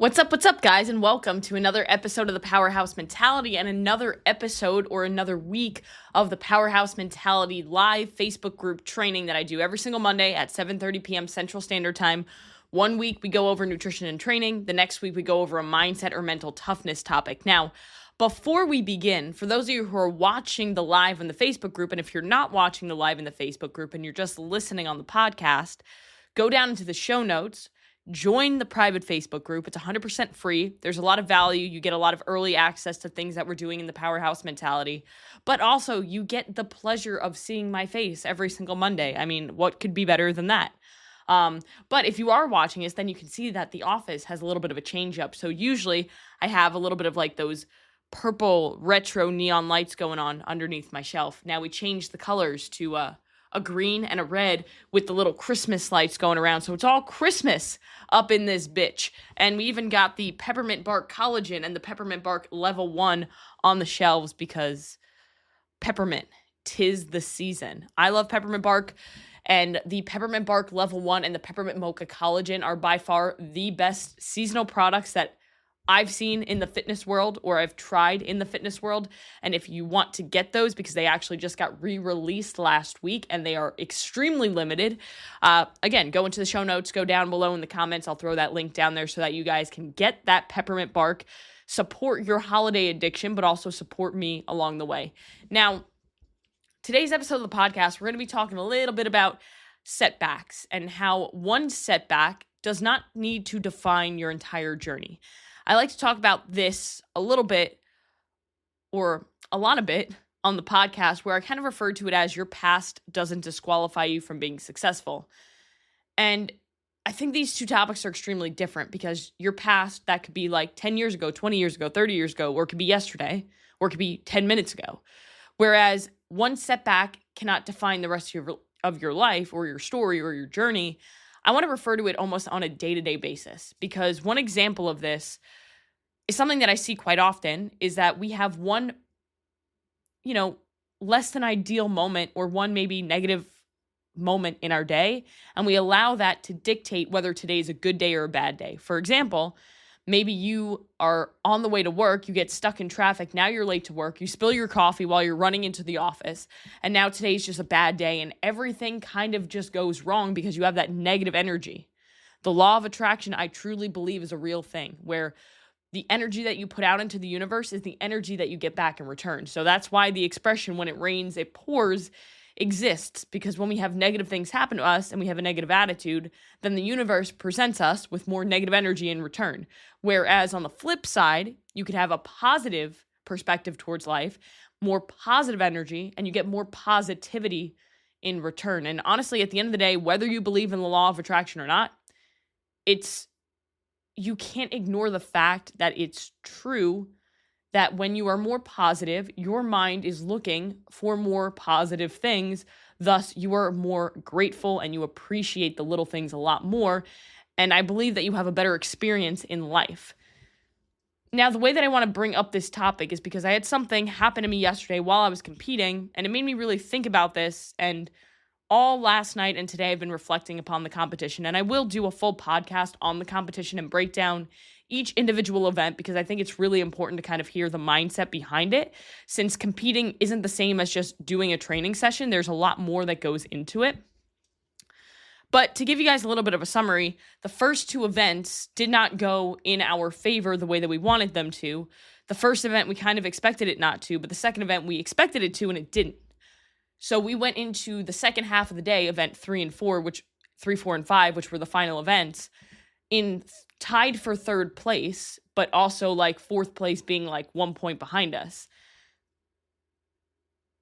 What's up, guys, and welcome to another episode of the Powerhouse Mentality and another episode or another week of the Powerhouse Mentality live Facebook group training that I do every single Monday at 7:30 p.m. Central Standard Time. One week we go over nutrition and training. The next week we go over a mindset or mental toughness topic. Now, before we begin, for those of you who are watching the live in the Facebook group, and if you're not watching the live in the Facebook group and you're just listening on the podcast, go down into the show notes. Join the private Facebook group. It's 100% free. There's a lot of value. You get a lot of early access to things that we're doing in the Powerhouse Mentality. But also, you get the pleasure of seeing my face every single Monday. I mean, what could be better than that? But if you are watching us, then you can see that the office has a little bit of a change up. So usually, I have a little bit of like those purple retro neon lights going on underneath my shelf. Now we changed the colors to a green and a red with the little Christmas lights going around. So it's all Christmas up in this bitch. And we even got the peppermint bark collagen and the peppermint bark level 1 on the shelves because peppermint, 'tis the season. I love peppermint bark, and the peppermint bark level 1 and the peppermint mocha collagen are by far the best seasonal products that I've seen in the fitness world, or I've tried in the fitness world. And if you want to get those, because they actually just got re-released last week and they are extremely limited, again, go into the show notes, go down below in the comments. I'll throw that link down there so that you guys can get that peppermint bark, support your holiday addiction, but also support me along the way. Now, today's episode of the podcast, we're going to be talking a little bit about setbacks and how one setback does not need to define your entire journey. I like to talk about this a little bit, or a lot of it, on the podcast, where I kind of refer to it as your past doesn't disqualify you from being successful. And I think these two topics are extremely different because your past, that could be like 10 years ago, 20 years ago, 30 years ago, or it could be yesterday, or it could be 10 minutes ago. Whereas one setback cannot define the rest of your life or your story or your journey. I want to refer to it almost on a day-to-day basis, because one example of this is something that I see quite often is that we have one, less than ideal moment or one maybe negative moment in our day, and we allow that to dictate whether today is a good day or a bad day. For example, maybe you are on the way to work, you get stuck in traffic, now you're late to work, you spill your coffee while you're running into the office, and now today's just a bad day, and everything kind of just goes wrong because you have that negative energy. The law of attraction, I truly believe, is a real thing, where the energy that you put out into the universe is the energy that you get back in return. So that's why the expression, when it rains, it pours, exists, because when we have negative things happen to us and we have a negative attitude, then the universe presents us with more negative energy in return. Whereas on the flip side, you could have a positive perspective towards life, more positive energy, and you get more positivity in return. And honestly, at the end of the day, whether you believe in the law of attraction or not, you can't ignore the fact that it's true that when you are more positive, your mind is looking for more positive things. Thus, you are more grateful and you appreciate the little things a lot more. And I believe that you have a better experience in life. Now, the way that I want to bring up this topic is because I had something happen to me yesterday while I was competing, and it made me really think about this. And all last night and today I've been reflecting upon the competition, and I will do a full podcast on the competition and break down each individual event because I think it's really important to kind of hear the mindset behind it. Since competing isn't the same as just doing a training session, there's a lot more that goes into it. But to give you guys a little bit of a summary, the first two events did not go in our favor the way that we wanted them to. The first event, we kind of expected it not to, but the second event, we expected it to, and it didn't. So we went into the second half of the day, event 3 and 4, 4, and 5, which were the final events, tied for third place, but also like fourth place being like 1 point behind us.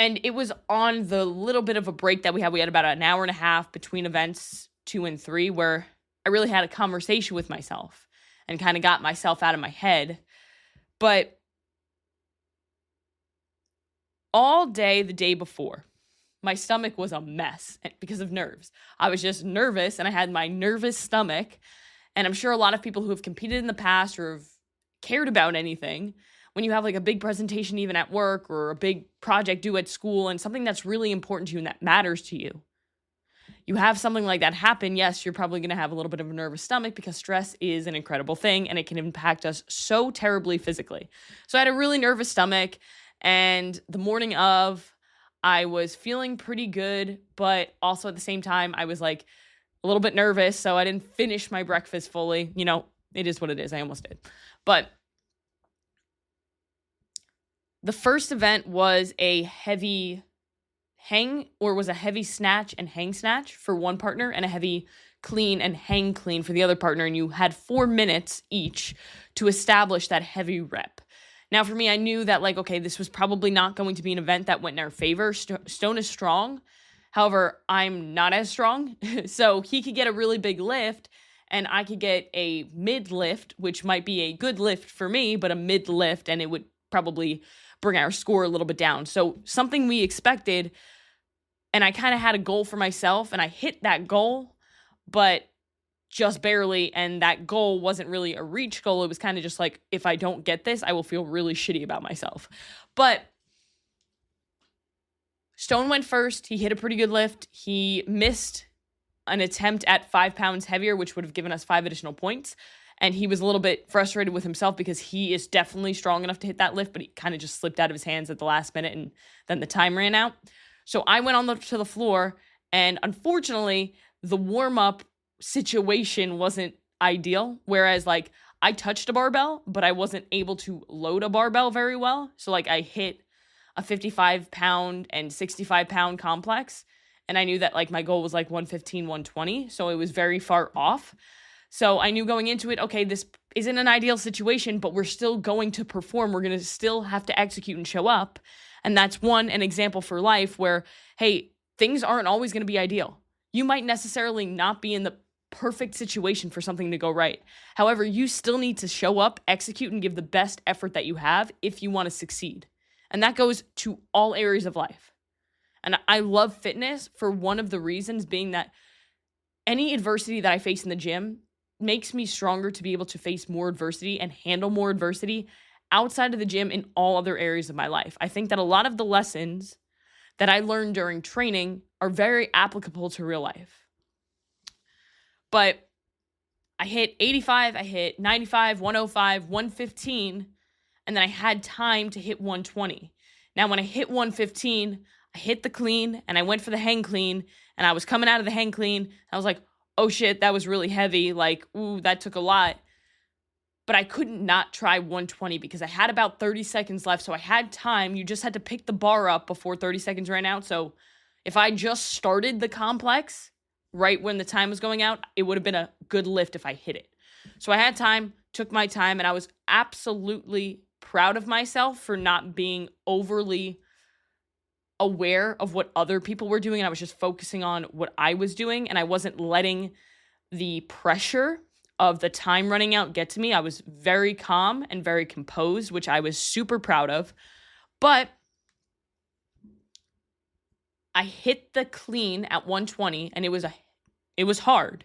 And it was on the little bit of a break that we had. We had about an hour and a half between events 2 and 3, where I really had a conversation with myself and kind of got myself out of my head. But all day the day before, my stomach was a mess because of nerves. I was just nervous, and I had my nervous stomach. And I'm sure a lot of people who have competed in the past or have cared about anything, when you have like a big presentation even at work or a big project due at school and something that's really important to you and that matters to you, you have something like that happen, yes, you're probably going to have a little bit of a nervous stomach because stress is an incredible thing and it can impact us so terribly physically. So I had a really nervous stomach, and the morning of, I was feeling pretty good, but also at the same time, I was like a little bit nervous, so I didn't finish my breakfast fully. You know, it is what it is. I almost did. But the first event was a heavy snatch and hang snatch for one partner and a heavy clean and hang clean for the other partner. And you had 4 minutes each to establish that heavy rep. Now for me, I knew that like, okay, this was probably not going to be an event that went in our favor. Stone is strong. However, I'm not as strong. So he could get a really big lift and I could get a mid lift, which might be a good lift for me, but a mid lift, and it would probably bring our score a little bit down. So something we expected, and I kind of had a goal for myself, and I hit that goal, but just barely, and that goal wasn't really a reach goal. It was kind of just like, if I don't get this, I will feel really shitty about myself. But Stone went first. He hit a pretty good lift. He missed an attempt at 5 pounds heavier, which would have given us 5 additional points. And he was a little bit frustrated with himself because he is definitely strong enough to hit that lift, but he kind of just slipped out of his hands at the last minute, and then the time ran out. So I went to the floor, and unfortunately, the warm-up situation wasn't ideal. Whereas, like, I touched a barbell, but I wasn't able to load a barbell very well. So, like, I hit a 55-pound and 65-pound complex, and I knew that, like, my goal was, like, 115, 120, so it was very far off. So I knew going into it, okay, this isn't an ideal situation, but we're still going to perform. We're going to still have to execute and show up. And that's an example for life where, hey, things aren't always going to be ideal. You might necessarily not be in the perfect situation for something to go right. However, you still need to show up, execute, and give the best effort that you have if you want to succeed. And that goes to all areas of life. And I love fitness for one of the reasons being that any adversity that I face in the gym makes me stronger to be able to face more adversity and handle more adversity outside of the gym in all other areas of my life. I think that a lot of the lessons that I learned during training are very applicable to real life. But I hit 85, I hit 95, 105, 115, and then I had time to hit 120. Now, when I hit 115, I hit the clean, and I went for the hang clean, and I was coming out of the hang clean. I was like, oh shit, that was really heavy. Like, ooh, that took a lot. But I couldn't not try 120 because I had about 30 seconds left. So I had time. You just had to pick the bar up before 30 seconds ran out. So if I just started the complex right when the time was going out, it would have been a good lift if I hit it. So I had time, took my time, and I was absolutely proud of myself for not being overly aware of what other people were doing, and I was just focusing on what I was doing, and I wasn't letting the pressure of the time running out get to me. I was very calm and very composed, which I was super proud of. But I hit the clean at 120, and it was hard.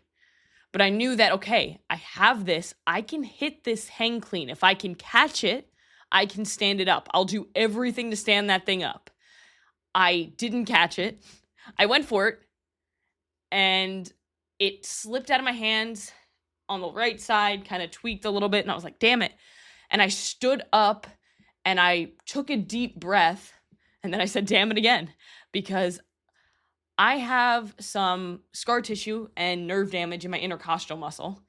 But I knew that, okay, I have this. I can hit this hang clean. If I can catch it, I can stand it up. I'll do everything to stand that thing up. I didn't catch it. I went for it, and it slipped out of my hands on the right side, kind of tweaked a little bit, and I was like, damn it. And I stood up, and I took a deep breath, and then I said, damn it again, because I have some scar tissue and nerve damage in my intercostal muscle,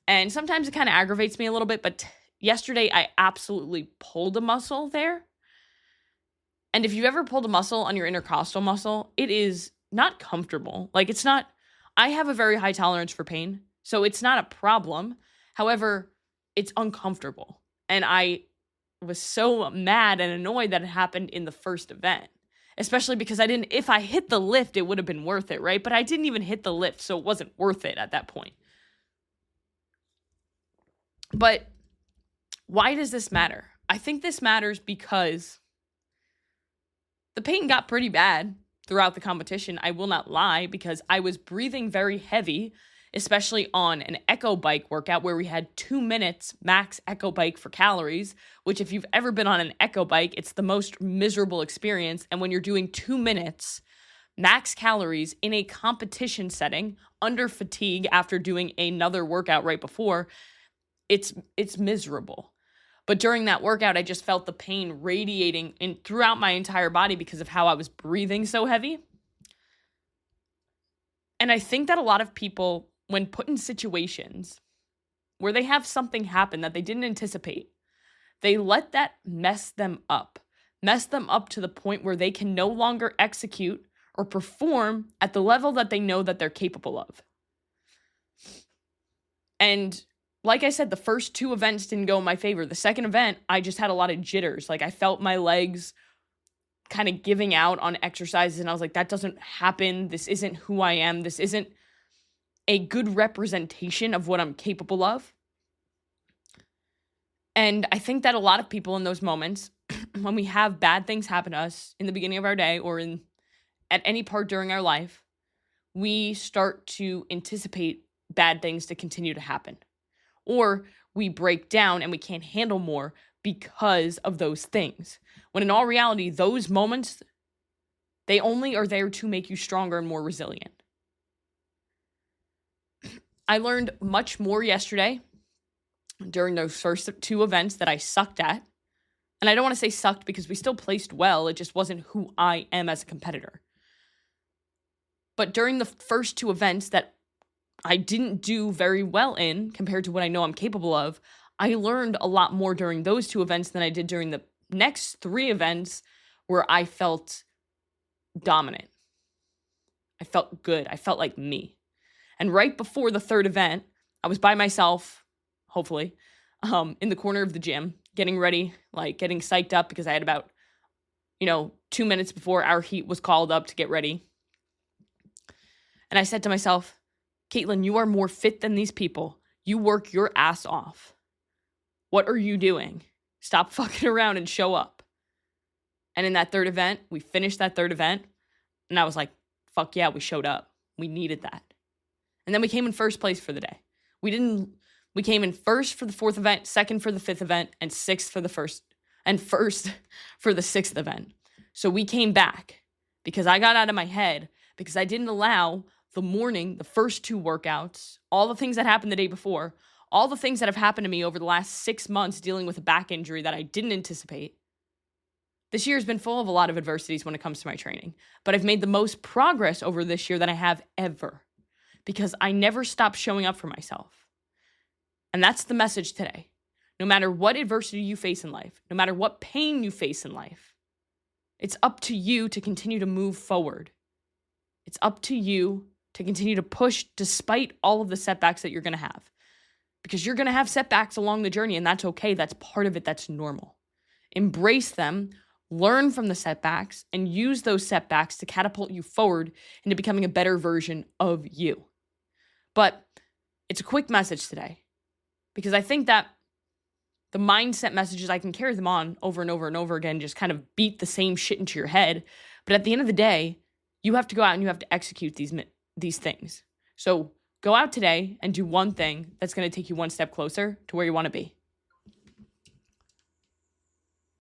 and sometimes it kind of aggravates me a little bit, but yesterday I absolutely pulled a muscle there. And if you've ever pulled a muscle on your intercostal muscle, it is not comfortable. Like, it's not, I have a very high tolerance for pain, so it's not a problem. However, it's uncomfortable. And I was so mad and annoyed that it happened in the first event, especially because if I hit the lift, it would have been worth it, right? But I didn't even hit the lift, so it wasn't worth it at that point. But why does this matter? I think this matters because the pain got pretty bad throughout the competition. I will not lie, because I was breathing very heavy, especially on an echo bike workout where we had 2 minutes max echo bike for calories, which if you've ever been on an echo bike, it's the most miserable experience. And when you're doing 2 minutes max calories in a competition setting under fatigue after doing another workout right before, it's miserable. But during that workout, I just felt the pain radiating throughout my entire body because of how I was breathing so heavy. And I think that a lot of people, when put in situations where they have something happen that they didn't anticipate, they let that mess them up to the point where they can no longer execute or perform at the level that they know that they're capable of. And like I said, the first two events didn't go in my favor. The second event, I just had a lot of jitters. Like I felt my legs kind of giving out on exercises, and I was like, that doesn't happen. This isn't who I am. This isn't a good representation of what I'm capable of. And I think that a lot of people in those moments, when we have bad things happen to us in the beginning of our day or at any part during our life, we start to anticipate bad things to continue to happen. Or we break down and we can't handle more because of those things. When in all reality, those moments, they only are there to make you stronger and more resilient. I learned much more yesterday during those first two events that I sucked at. And I don't want to say sucked because we still placed well. It just wasn't who I am as a competitor. But during the first two events that I didn't do very well in compared to what I know I'm capable of, I learned a lot more during those two events than I did during the next three events where I felt dominant. I felt good. I felt like me. And right before the third event, I was by myself, hopefully, in the corner of the gym, getting ready, like getting psyched up because I had about, 2 minutes before our heat was called up to get ready. And I said to myself, Caitlin, you are more fit than these people. You work your ass off. What are you doing? Stop fucking around and show up. And in that third event, we finished that third event. And I was like, fuck yeah, we showed up. We needed that. And then we came in first place for the day. We came in first for the fourth event, second for the fifth event, and sixth for the first for the sixth event. So we came back because I got out of my head because I didn't allow the first two workouts, all the things that happened the day before, all the things that have happened to me over the last 6 months dealing with a back injury that I didn't anticipate. This year has been full of a lot of adversities when it comes to my training, but I've made the most progress over this year than I have ever because I never stopped showing up for myself. And that's the message today. No matter what adversity you face in life, no matter what pain you face in life, it's up to you to continue to move forward. It's up to you to continue to push despite all of the setbacks that you're going to have. Because you're going to have setbacks along the journey, and that's okay. That's part of it. That's normal. Embrace them, learn from the setbacks, and use those setbacks to catapult you forward into becoming a better version of you. But it's a quick message today, because I think that the mindset messages, I can carry them on over and over and over again, just kind of beat the same shit into your head. But at the end of the day, you have to go out and you have to execute these things. So go out today and do one thing that's going to take you one step closer to where you want to be.